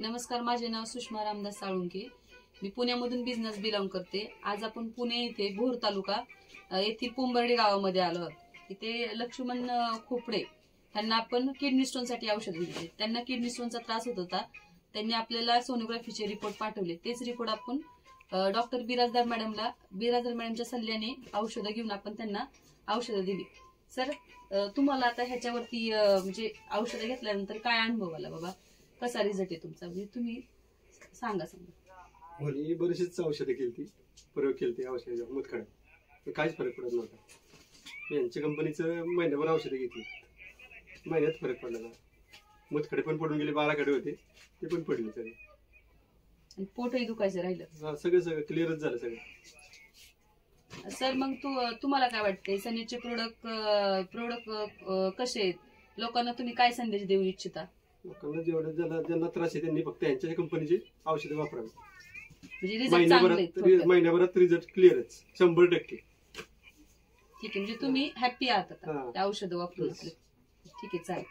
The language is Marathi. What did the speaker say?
नमस्कार, माझे नाव सुषमा रामदास साळुंके. मी पुण्यामधून बिझनेस बिलॉंग करते. आज आपण पुणे येथे भोर तालुका येथील पुंबर्डी गावामध्ये आलो आहोत. इथे लक्ष्मण खोपडे त्यांना आपण किडनी स्टोन साठी औषध दिले. त्यांना किडनी स्टोनचा त्रास होत होता. त्यांनी आपल्याला सोनोग्राफीचे रिपोर्ट पाठवले. तेच रिपोर्ट आपण डॉक्टर बिराजदार मॅडमच्या सल्ल्याने औषधं घेऊन आपण त्यांना औषधं दिली. सर, तुम्हाला आता ह्याच्यावरती म्हणजे औषधं घेतल्यानंतर काय अनुभव आला बाबा? कसा रिझल्ट आहे तुमचा? म्हणजे तुम्ही सांगा. मी बरीचशीच औषधं केली, प्रयोग केली औषध मुतखड्यात, काहीच फरक पडत नव्हता. यांच्या कंपनीचं महिन्याभर औषधं घेतली, महिन्यात फरक पडला ना. मुतखडे पण पडून गेले, 12 कडे होते ते पण पडले सगळे. पोटही दुखायचं राहिलं, सगळं क्लिअरच झालं सगळं. सर, मग तुम्हाला काय वाटतंय? सनीचे प्रोडक्ट कसे आहेत? लोकांना तुम्ही काय संदेश देऊ इच्छिता? लोकांना ज्यांना त्रास आहे त्यांनी फक्त यांच्या कंपनीची औषधं वापरावी. म्हणजे महिन्याभरात रिझल्ट क्लिअरच 100%. ठीक आहे, म्हणजे तुम्ही हॅप्पी आहात आता औषधं वापरून? ठीक आहे, चालेल.